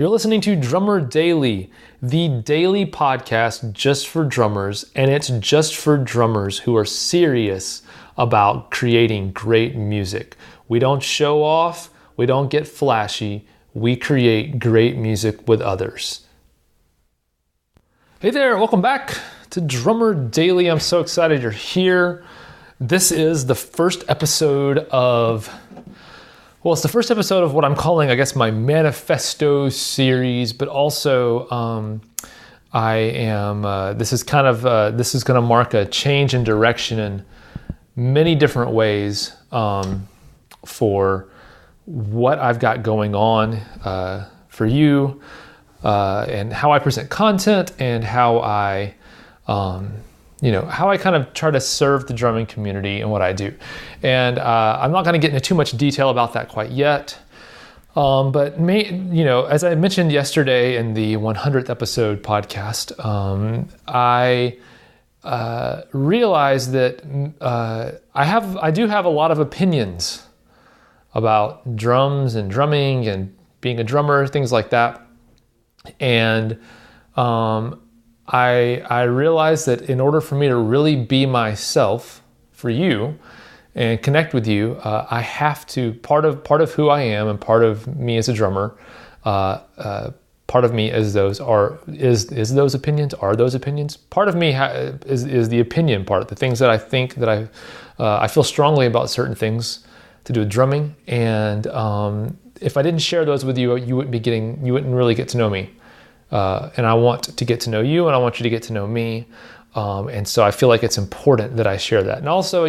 You're listening to Drummer Daily, the daily podcast just for drummers, and it's just for drummers who are serious about creating great music. We don't show off, we don't get flashy, we create great music with others. Hey there, welcome back to Drummer Daily. I'm so excited you're here. This is the first episode of it's the first episode of what I'm calling, I guess, my Manifesto Series, but also this is going to mark a change in direction in many different ways for what I've got going on for you and how I present content and how I kind of try to serve the drumming community and what I do. And I'm not going to get into too much detail about that quite yet. But as I mentioned yesterday in the 100th episode podcast, I realized that I do have a lot of opinions about drums and drumming and being a drummer, things like that. And I realized that in order for me to really be myself for you and connect with you, I have to, part of who I am and part of me as a drummer, part of me is those opinions, are those opinions. Part of me is the opinion part, the things that I think that I feel strongly about certain things to do with drumming. And if I didn't share those with you, you wouldn't really get to know me. And I want to get to know you, and I want you to get to know me. And so I feel like it's important that I share that. And also,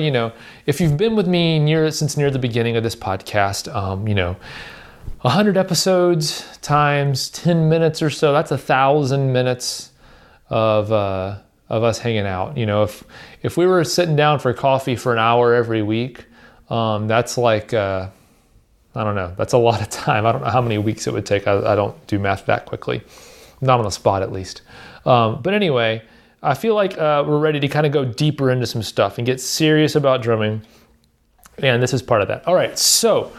if you've been with me since near the beginning of this podcast, 100 episodes times 10 minutes or so, that's 1,000 minutes of us hanging out. If we were sitting down for coffee for an hour every week, that's like, I don't know, that's a lot of time. I don't know how many weeks it would take. I don't do math that quickly. Not on the spot, at least. But anyway, I feel like we're ready to kind of go deeper into some stuff and get serious about drumming. And this is part of that. All right, so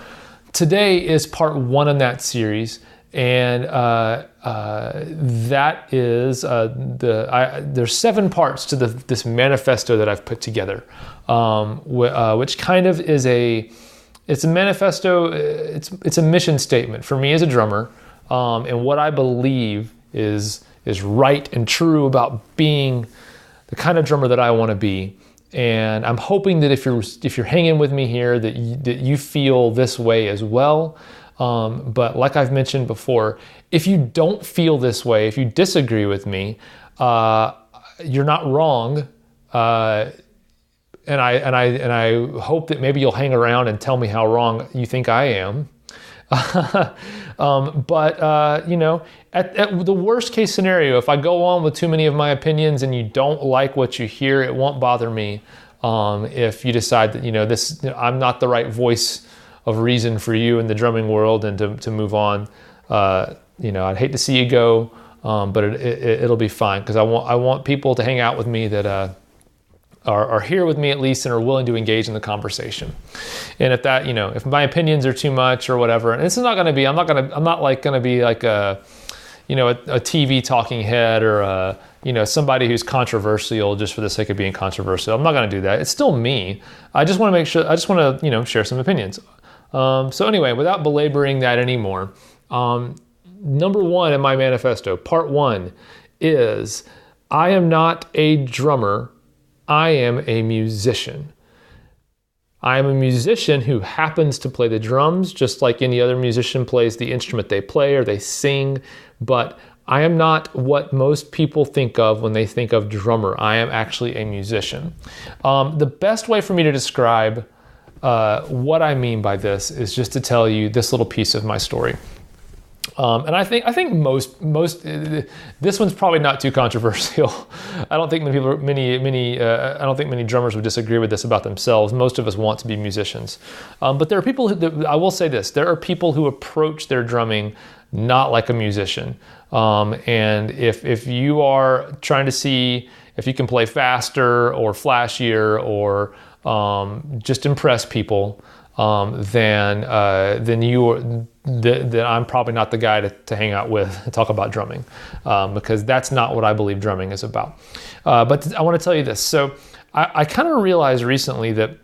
today is part one in that series. And that is, there's 7 parts to this manifesto that I've put together, which kind of is it's a manifesto, it's a mission statement for me as a drummer, and what I believe is right and true about being the kind of drummer that I want to be. And I'm hoping that if you're hanging with me here, that you feel this way as well. But like I've mentioned before, if you don't feel this way, if you disagree with me, you're not wrong. And I hope that maybe you'll hang around and tell me how wrong you think I am. At the worst case scenario, if I go on with too many of my opinions and you don't like what you hear, it won't bother me. If you decide that, I'm not the right voice of reason for you in the drumming world and to move on, I'd hate to see you go, but it'll be fine, because I want people to hang out with me that, are here with me at least and are willing to engage in the conversation. And if that, if my opinions are too much or whatever, and this is not going to be, I'm not going to be like a TV talking head or somebody who's controversial just for the sake of being controversial. I'm not going to do that. It's still me. I just want to share some opinions. So anyway, without belaboring that anymore, number 1 in my manifesto, part 1, is I am not a drummer. I am a musician. I am a musician who happens to play the drums just like any other musician plays the instrument they play or they sing, but I am not what most people think of when they think of drummer. I am actually a musician. The best way for me to describe what I mean by this is just to tell you this little piece of my story. And I think most this one's probably not too controversial. I don't think many drummers would disagree with this about themselves. Most of us want to be musicians, but there are people I will say this: there are people who approach their drumming not like a musician. And if you are trying to see if you can play faster or flashier or just impress people, then then I'm probably not the guy to hang out with and talk about drumming, because that's not what I believe drumming is about. But I want to tell you this. So I kind of realized recently that,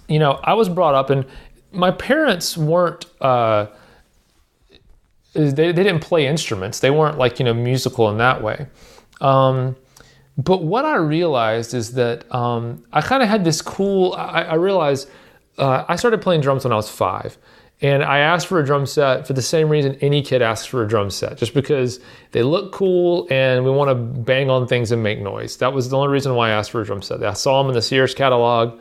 I was brought up, and my parents weren't, they didn't play instruments. They weren't like, musical in that way. But what I realized is that I kind of had this cool, I realized I started playing drums when I was 5. And I asked for a drum set for the same reason any kid asks for a drum set, just because they look cool and we want to bang on things and make noise. That was the only reason why I asked for a drum set. I saw them in the Sears catalog.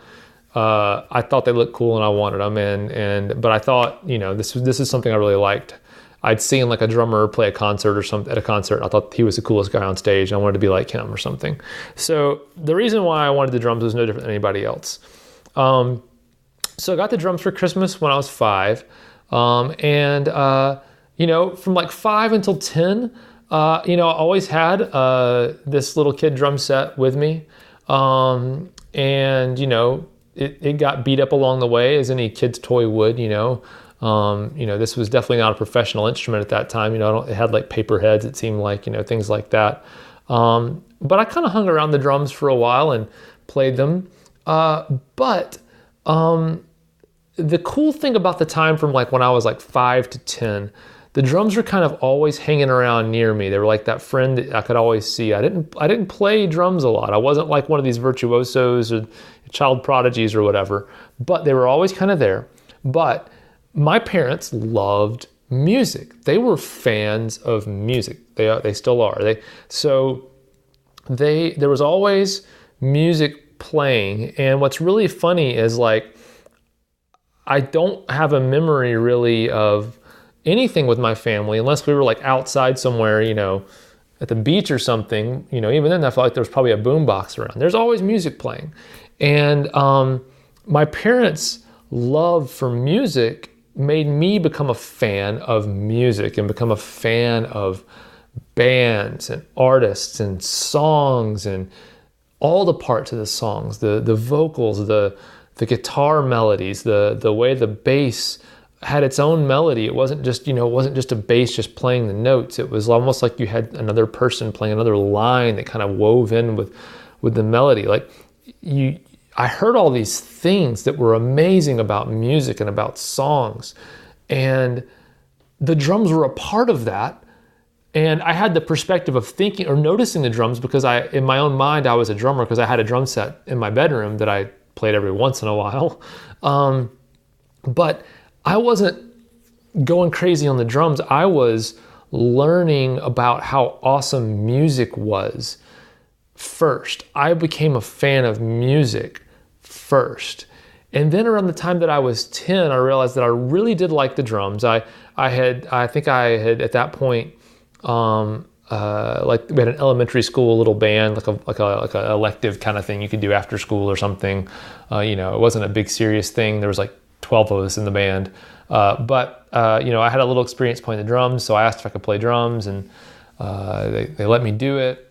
I thought they looked cool and I wanted them. But I thought, this is something I really liked. I'd seen like a drummer play a concert or something at a concert. I thought he was the coolest guy on stage. I wanted to be like him or something. So the reason why I wanted the drums was no different than anybody else. So I got the drums for Christmas when I was 5. From like 5 until 10, I always had this little kid drum set with me. It got beat up along the way, as any kid's toy would, this was definitely not a professional instrument at that time. It had like paper heads, it seemed like, things like that. But I kind of hung around the drums for a while and played them. But the cool thing about the time from like when I was like 5 to 10, the drums were kind of always hanging around near me. They were like that friend that I could always see. I didn't play drums a lot. I wasn't like one of these virtuosos or child prodigies or whatever, but they were always kind of there. But my parents loved music. They were fans of music. They still are. There was always music playing. And what's really funny is like, I don't have a memory really of anything with my family unless we were like outside somewhere, at the beach or something. Even then I felt like there was probably a boombox around. There's always music playing. And my parents' love for music made me become a fan of music and become a fan of bands and artists and songs and all the parts of the songs, the vocals, the guitar melodies, the way the bass had its own melody. It wasn't just, a bass just playing the notes. It was almost like you had another person playing another line that kind of wove in with the melody. Like I heard all these things that were amazing about music and about songs, and the drums were a part of that. And I had the perspective of thinking or noticing the drums because in my own mind, I was a drummer because I had a drum set in my bedroom that I played every once in a while. But I wasn't going crazy on the drums. I was learning about how awesome music was first. I became a fan of music first. And then around the time that I was 10, I realized that I really did like the drums. I think I had at that point, like we had an elementary school little band, like a elective kind of thing you could do after school or something. It wasn't a big serious thing. There was like 12 of us in the band. But I had a little experience playing the drums, so I asked if I could play drums, and they let me do it.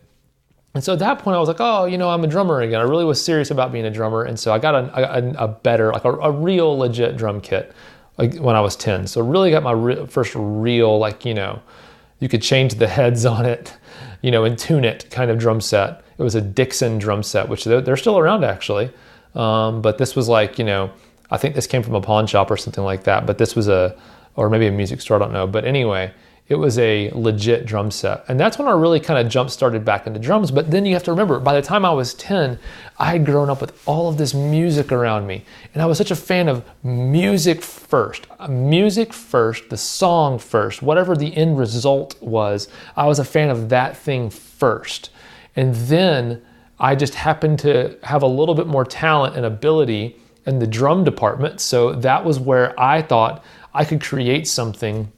And so at that point I was like, I'm a drummer again. I really was serious about being a drummer. And so I got a better, like a real legit drum kit when I was 10. So really got my first real, like, you could change the heads on it, and tune it kind of drum set. It was a Dixon drum set, which they're still around actually. But this was like, I think this came from a pawn shop or something like that, but this was or maybe a music store, I don't know. But anyway, it was a legit drum set. And that's when I really kind of jump-started back into drums. But then you have to remember, by the time I was 10, I had grown up with all of this music around me. And I was such a fan of music first. Music first, the song first, whatever the end result was, I was a fan of that thing first. And then I just happened to have a little bit more talent and ability in the drum department. So that was where I thought I could create something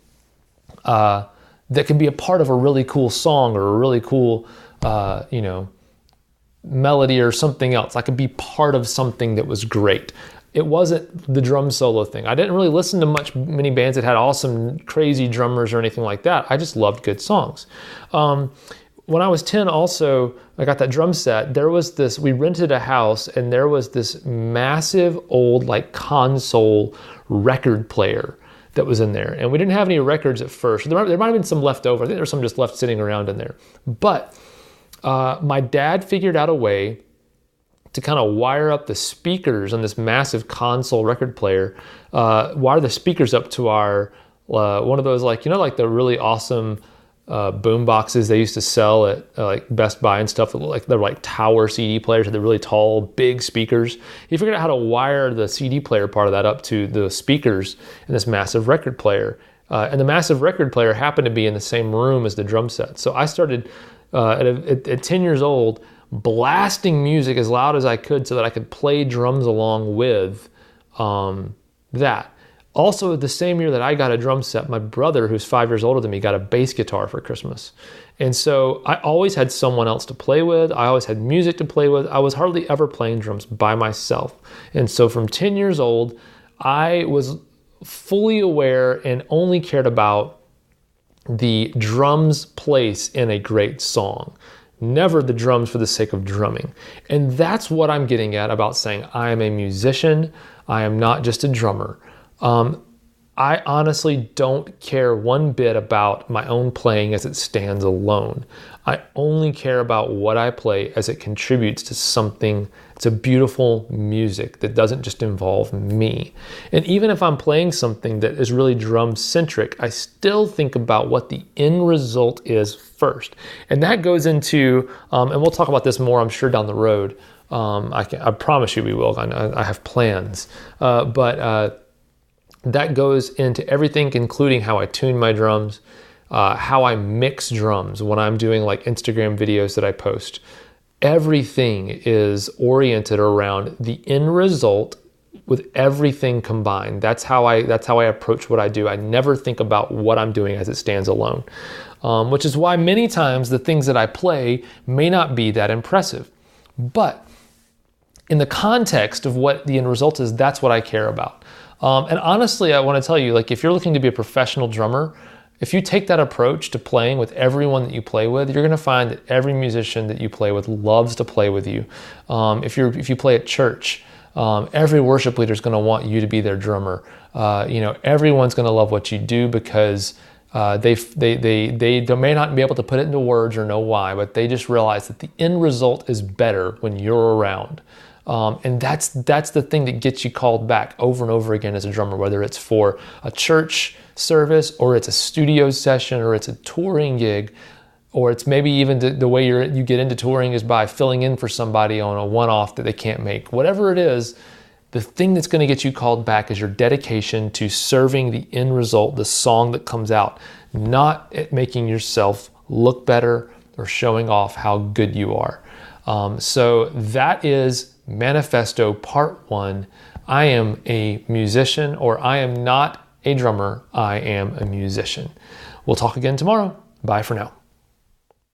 that could be a part of a really cool song or a really cool, melody or something else. I could be part of something that was great. It wasn't the drum solo thing. I didn't really listen to many bands that had awesome, crazy drummers or anything like that. I just loved good songs. when I was 10 also, I got that drum set. We rented a house and there was this massive old like console record player that was in there. And we didn't have any records at first. There might have been some left over. I think there was some just left sitting around in there. But my dad figured out a way to kind of wire up the speakers on this massive console record player, wire the speakers up to our, one of those like, like the really awesome boom boxes they used to sell at like Best Buy and stuff. Like they're like tower CD players with the really tall, big speakers. He figured out how to wire the CD player part of that up to the speakers in this massive record player. And the massive record player happened to be in the same room as the drum set. So I started at 10 years old blasting music as loud as I could so that I could play drums along with that. Also, the same year that I got a drum set, my brother, who's 5 years older than me, got a bass guitar for Christmas. And so I always had someone else to play with. I always had music to play with. I was hardly ever playing drums by myself. And so from 10 years old, I was fully aware and only cared about the drums' place in a great song. Never the drums for the sake of drumming. And that's what I'm getting at about saying I am a musician. I am not just a drummer. I honestly don't care one bit about my own playing as it stands alone. I only care about what I play as it contributes to something. It's a beautiful music that doesn't just involve me. And even if I'm playing something that is really drum centric, I still think about what the end result is first. And that goes into, and we'll talk about this more, I'm sure, down the road. I promise you we will. I have plans. But that goes into everything, including how I tune my drums, how I mix drums when I'm doing like Instagram videos that I post. Everything is oriented around the end result with everything combined. That's how I approach what I do. I never think about what I'm doing as it stands alone, which is why many times the things that I play may not be that impressive. But in the context of what the end result is, that's what I care about. And honestly, I want to tell you, like, if you're looking to be a professional drummer, if you take that approach to playing with everyone that you play with, you're going to find that every musician that you play with loves to play with you. If you play at church, every worship leader is going to want you to be their drummer. Everyone's going to love what you do because they may not be able to put it into words or know why, but they just realize that the end result is better when you're around. And that's the thing that gets you called back over and over again as a drummer, whether it's for a church service or it's a studio session or it's a touring gig, or it's maybe even the way you get into touring is by filling in for somebody on a one-off that they can't make. Whatever it is, the thing that's going to get you called back is your dedication to serving the end result, the song that comes out, not at making yourself look better or showing off how good you are. So that is Manifesto Part 1. I am a musician, or I am not a drummer. I am a musician. We'll talk again tomorrow. Bye for now.